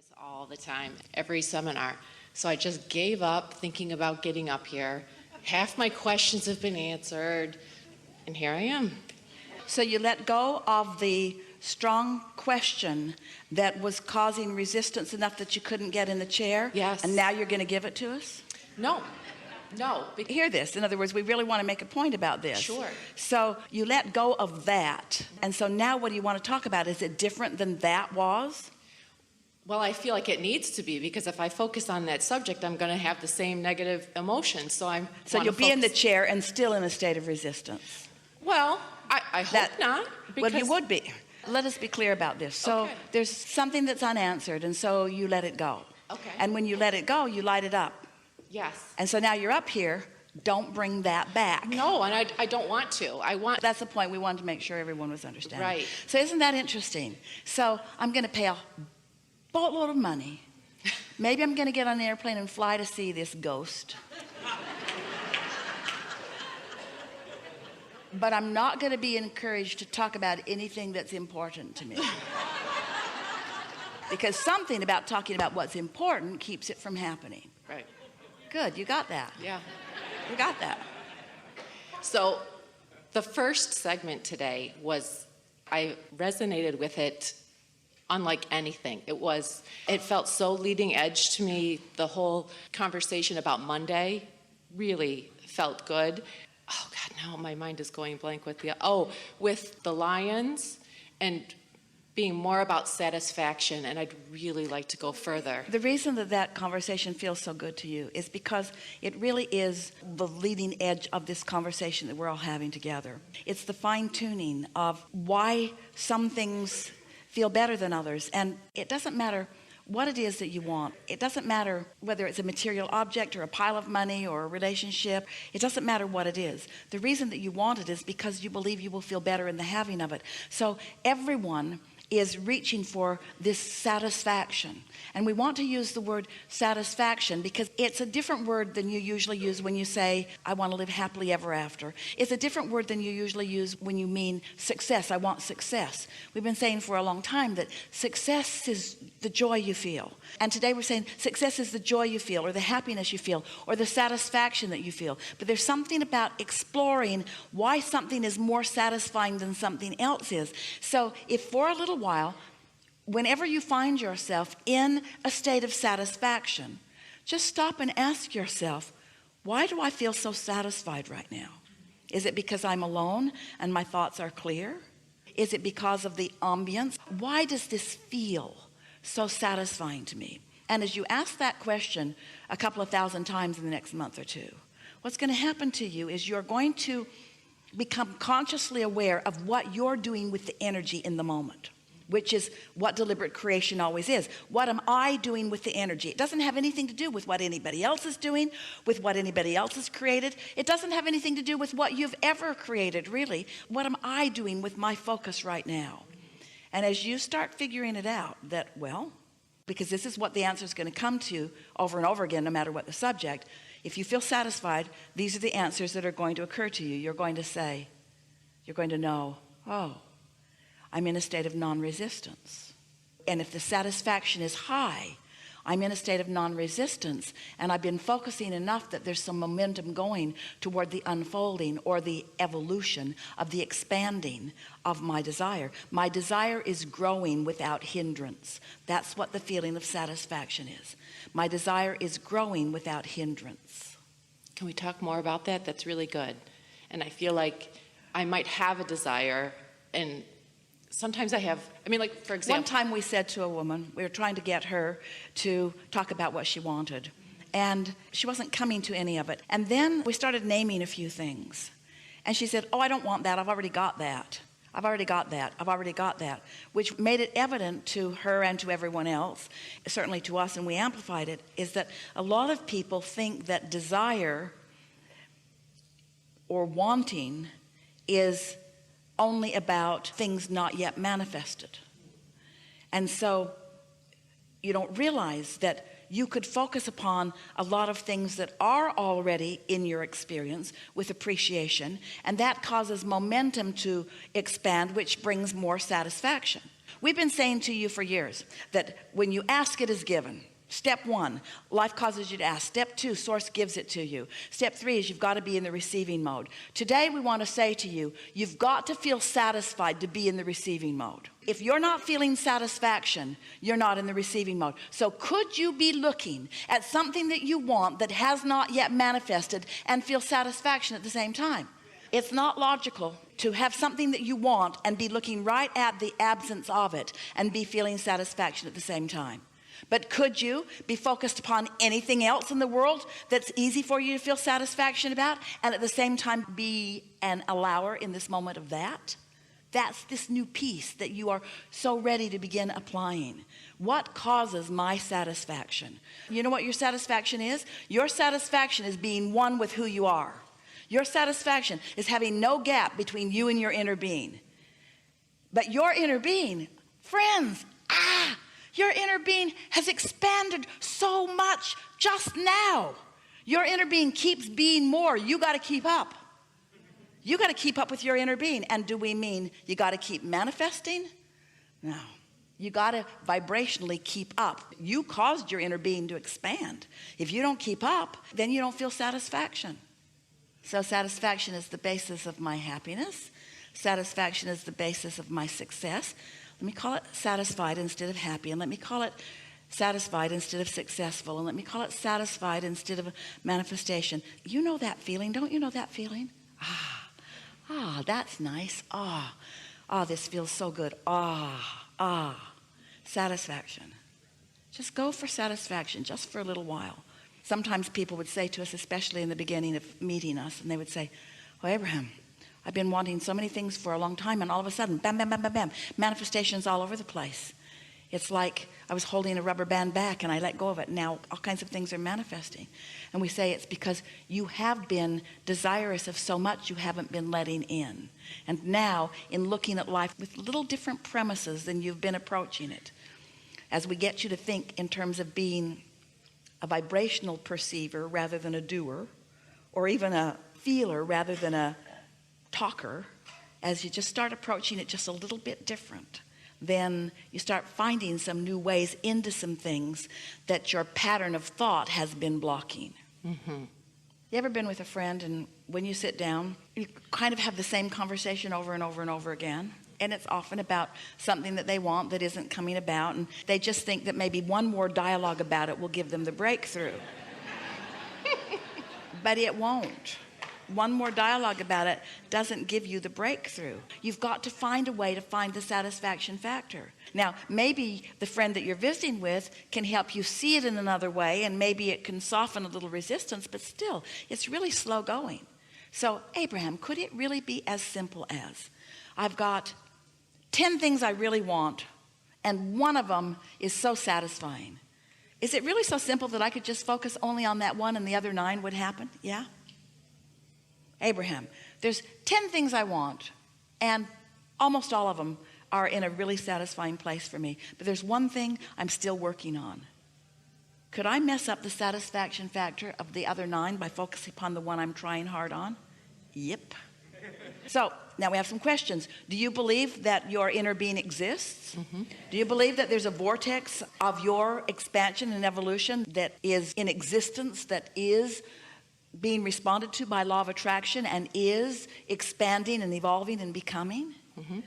this all the time, every seminar. So I just gave up thinking about getting up here. Half my questions have been answered, and here I am. So you let go of the strong question that was causing resistance enough that you couldn't get in the chair? Yes. And now you're going to give it to us? No. Hear this. In other words, we really want to make a point about this. Sure. So you let go of that. And so now what do you want to talk about? Is it different than that was? Well, I feel like it needs to be, because if I focus on that subject, I'm going to have the same negative emotions. So you'll be in the chair and still in a state of resistance. Well, I hope not. Well, you would be. Let us be clear about this. So Okay. there's something that's unanswered, and so you let it go. Okay. And when you let it go, you light it up. Yes. And so now you're up here. Don't bring that back. No, and I don't want to. That's the point. We wanted to make sure everyone was understanding. Right. So isn't that interesting? So I'm going to pay a boatload of money. Maybe I'm going to get on an airplane and fly to see this ghost. But I'm not going to be encouraged to talk about anything that's important to me. Because something about talking about what's important keeps it from happening. Right. Good, you got that. Yeah. You got that. So the first segment today I resonated with it unlike anything. It felt so leading edge to me. The whole conversation about Monday really felt good. Oh God, now my mind is going blank with the lions and being more about satisfaction, and I'd really like to go further. The reason that conversation feels so good to you is because it really is the leading edge of this conversation that we're all having together. It's the fine-tuning of why some things feel better than others, and it doesn't matter what it is that you want. It doesn't matter whether it's a material object or a pile of money or a relationship. It doesn't matter what it is. The reason that you want it is because you believe you will feel better in the having of it. So everyone is reaching for this satisfaction. And we want to use the word satisfaction because it's a different word than you usually use when you say, I want to live happily ever after. It's a different word than you usually use when you mean success. I want success. We've been saying for a long time that success is the joy you feel. And today we're saying success is the joy you feel, or the happiness you feel, or the satisfaction that you feel. But there's something about exploring why something is more satisfying than something else is. So if for a little while, whenever you find yourself in a state of satisfaction, just stop and ask yourself, why do I feel so satisfied right now? Is it because I'm alone and my thoughts are clear? Is it because of the ambience? Why does this feel so satisfying to me? And as you ask that question a couple of thousand times in the next month or two, what's going to happen to you is you're going to become consciously aware of what you're doing with the energy in the moment, which is what deliberate creation always is. What am I doing with the energy? It doesn't have anything to do with what anybody else is doing, with what anybody else has created. It doesn't have anything to do with what you've ever created, really. What am I doing with my focus right now? And as you start figuring it out, that, well, because this is what the answer is going to come to over and over again, no matter what the subject, if you feel satisfied, these are the answers that are going to occur to you. You're going to say, you're going to know, oh, I'm in a state of non-resistance. And if the satisfaction is high, I'm in a state of non-resistance, and I've been focusing enough that there's some momentum going toward the unfolding or the evolution of the expanding of my desire. My desire is growing without hindrance. That's what the feeling of satisfaction is. My desire is growing without hindrance. Can we talk more about that? That's really good. And I feel like I might have a desire, and sometimes I have, like, for example. One time we said to a woman, we were trying to get her to talk about what she wanted, and she wasn't coming to any of it. And then we started naming a few things. And she said, oh, I don't want that. I've already got that. I've already got that. I've already got that. Which made it evident to her and to everyone else, certainly to us, and we amplified it, is that a lot of people think that desire or wanting is only about things not yet manifested. And so you don't realize that you could focus upon a lot of things that are already in your experience with appreciation, and that causes momentum to expand, which brings more satisfaction. We've been saying to you for years that when you ask, it is given. Step 1, life causes you to ask. Step 2, source gives it to you. Step 3 is you've got to be in the receiving mode. Today we want to say to you, you've got to feel satisfied to be in the receiving mode. If you're not feeling satisfaction, you're not in the receiving mode. So could you be looking at something that you want that has not yet manifested and feel satisfaction at the same time? It's not logical to have something that you want and be looking right at the absence of it and be feeling satisfaction at the same time. But could you be focused upon anything else in the world that's easy for you to feel satisfaction about and at the same time be an allower in this moment of that? That's this new piece that you are so ready to begin applying. What causes my satisfaction? You know what your satisfaction is? Your satisfaction is being one with who you are. Your satisfaction is having no gap between you and your inner being. But your inner being, friends, your inner being has expanded so much just now. Your inner being keeps being more. You got to keep up. You got to keep up with your inner being. And do we mean you got to keep manifesting? No. You got to vibrationally keep up. You caused your inner being to expand. If you don't keep up, then you don't feel satisfaction. So satisfaction is the basis of my happiness. Satisfaction is the basis of my success. Let me call it satisfied instead of happy. And let me call it satisfied instead of successful. And let me call it satisfied instead of manifestation. You know that feeling. Don't you know that feeling? That's nice. This feels so good. Satisfaction. Just go for satisfaction just for a little while. Sometimes people would say to us, especially in the beginning of meeting us, and they would say, "Oh, Abraham, I've been wanting so many things for a long time, and all of a sudden, bam, bam, bam, bam, bam, manifestations all over the place. It's like I was holding a rubber band back and I let go of it. Now all kinds of things are manifesting." And we say it's because you have been desirous of so much you haven't been letting in. And now, in looking at life with little different premises than you've been approaching it, as we get you to think in terms of being a vibrational perceiver rather than a doer, or even a feeler rather than a talker, as you just start approaching it just a little bit different, then you start finding some new ways into some things that your pattern of thought has been blocking. Mm-hmm. You ever been with a friend and when you sit down, you kind of have the same conversation over and over and over again? And it's often about something that they want that isn't coming about, and they just think that maybe one more dialogue about it will give them the breakthrough. But it won't. One more dialogue about it doesn't give you the breakthrough. You've got to find a way to find the satisfaction factor. Now, maybe the friend that you're visiting with can help you see it in another way, and maybe it can soften a little resistance, but still, it's really slow going. So, Abraham, could it really be as simple as, I've got 10 things I really want, and one of them is so satisfying. Is it really so simple that I could just focus only on that one and the other 9 would happen? Yeah? Abraham, there's 10 things I want, and almost all of them are in a really satisfying place for me. But there's one thing I'm still working on. Could I mess up the satisfaction factor of the other 9 by focusing upon the one I'm trying hard on? Yep. So now we have some questions. Do you believe that your inner being exists? Mm-hmm. Do you believe that there's a vortex of your expansion and evolution that is in existence, that is being responded to by law of attraction and is expanding and evolving and becoming? Mm-hmm.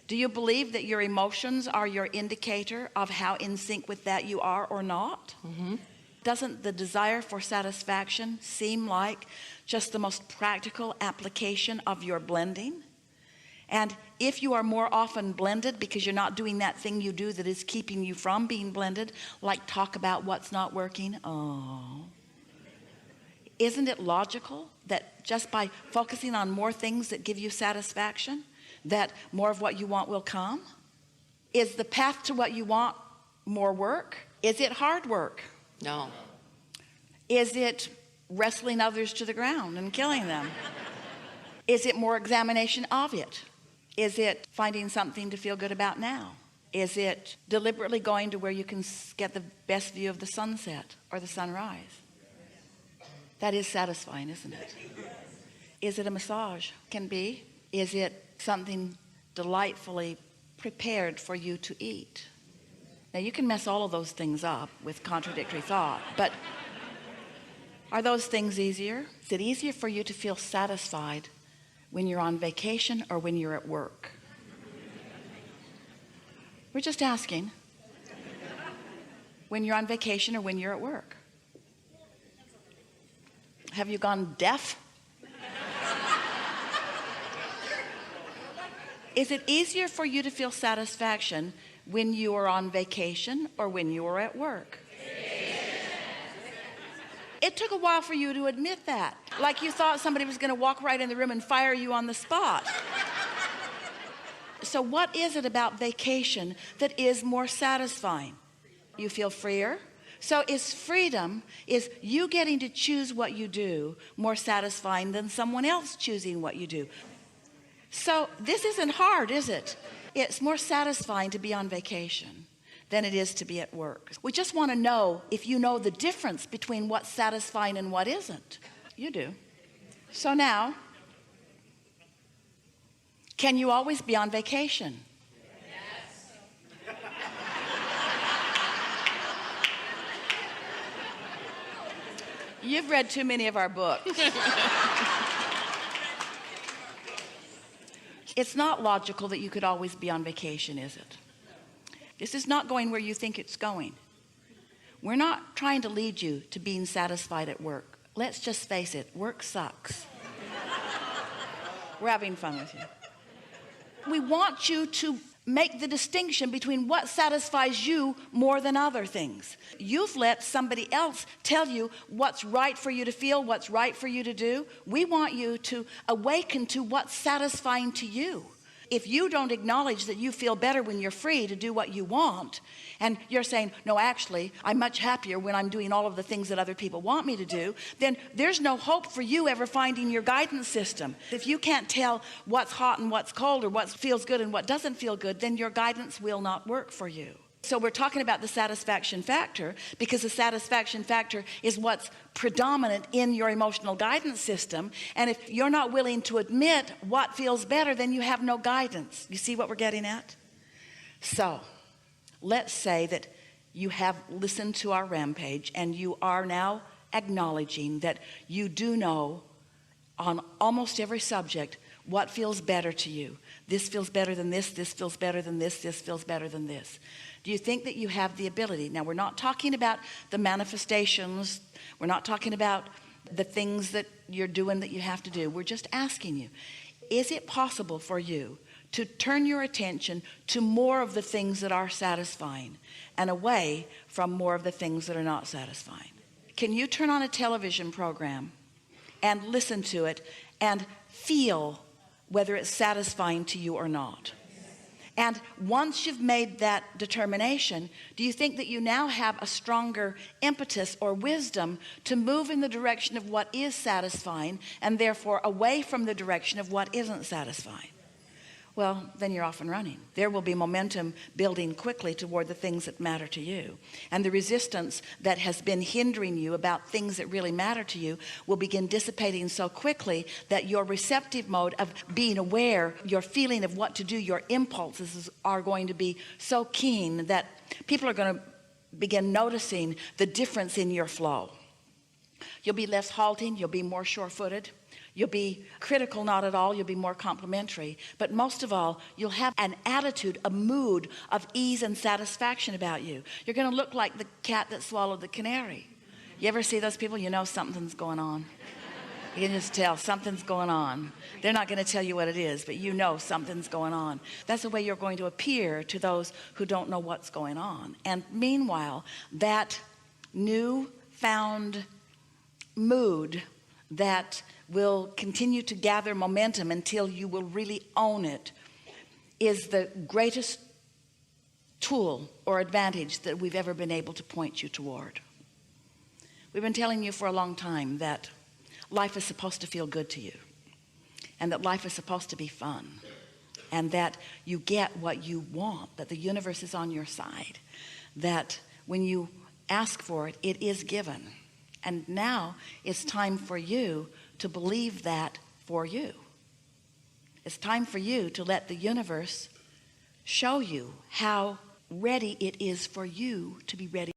Do you believe that your emotions are your indicator of how in sync with that you are or not? Mm-hmm. Doesn't the desire for satisfaction seem like just the most practical application of your blending? And if you are more often blended because you're not doing that thing you do that is keeping you from being blended, like talk about what's not working, isn't it logical that just by focusing on more things that give you satisfaction, that more of what you want will come? Is the path to what you want more work? Is it hard work? No. Is it wrestling others to the ground and killing them? Is it more examination of it? Is it finding something to feel good about now? Is it deliberately going to where you can get the best view of the sunset or the sunrise? That is satisfying, isn't it? Is it a massage? Can be. Is it something delightfully prepared for you to eat. Now you can mess all of those things up with contradictory thought, but are those things easier? Is it easier for you to feel satisfied when you're on vacation or when you're at work? We're just asking. When you're on vacation or when you're at work? Have you gone deaf? Is it easier for you to feel satisfaction when you are on vacation or when you are at work? It took a while for you to admit that. Like you thought somebody was going to walk right in the room and fire you on the spot. So what is it about vacation that is more satisfying? You feel freer? So is freedom, is you getting to choose what you do more satisfying than someone else choosing what you do? So this isn't hard, is it? It's more satisfying to be on vacation than it is to be at work. We just want to know if you know the difference between what's satisfying and what isn't. You do. So now, can you always be on vacation? Yes. You've read too many of our books. It's not logical that you could always be on vacation, is it? This is not going where you think it's going. We're not trying to lead you to being satisfied at work. Let's just face it, work sucks. We're having fun with you. We want you to make the distinction between what satisfies you more than other things. You've let somebody else tell you what's right for you to feel, what's right for you to do. We want you to awaken to what's satisfying to you. If you don't acknowledge that you feel better when you're free to do what you want, and you're saying, no, actually, I'm much happier when I'm doing all of the things that other people want me to do, then there's no hope for you ever finding your guidance system. If you can't tell what's hot and what's cold, or what feels good and what doesn't feel good, then your guidance will not work for you. So we're talking about the satisfaction factor, because the satisfaction factor is what's predominant in your emotional guidance system. And if you're not willing to admit what feels better, then you have no guidance. You see what we're getting at? So let's say that you have listened to our rampage and you are now acknowledging that you do know on almost every subject what feels better to you. This feels better than this feels better than this feels better than this. Do you think that you have the ability? Now, we're not talking about the manifestations. We're not talking about the things that you're doing that you have to do. We're just asking you, is it possible for you to turn your attention to more of the things that are satisfying and away from more of the things that are not satisfying? Can you turn on a television program and listen to it and feel whether it's satisfying to you or not? And once you've made that determination, do you think that you now have a stronger impetus or wisdom to move in the direction of what is satisfying and therefore away from the direction of what isn't satisfying? Well, then you're off and running. There will be momentum building quickly toward the things that matter to you. And the resistance that has been hindering you about things that really matter to you will begin dissipating so quickly that your receptive mode of being aware, your feeling of what to do, your impulses are going to be so keen that people are going to begin noticing the difference in your flow. You'll be less halting, you'll be more sure-footed. You'll be critical, not at all. You'll be more complimentary. But most of all, you'll have an attitude, a mood of ease and satisfaction about you. You're going to look like the cat that swallowed the canary. You ever see those people? You know something's going on. You can just tell something's going on. They're not going to tell you what it is, but you know something's going on. That's the way you're going to appear to those who don't know what's going on. And meanwhile, that new-found mood that will continue to gather momentum until you will really own it is the greatest tool or advantage that we've ever been able to point you toward. We've been telling you for a long time that life is supposed to feel good to you, and that life is supposed to be fun, and that you get what you want, that the universe is on your side, that when you ask for it, it is given. And now it's time for you to believe that for you. It's time for you to let the universe show you how ready it is for you to be ready.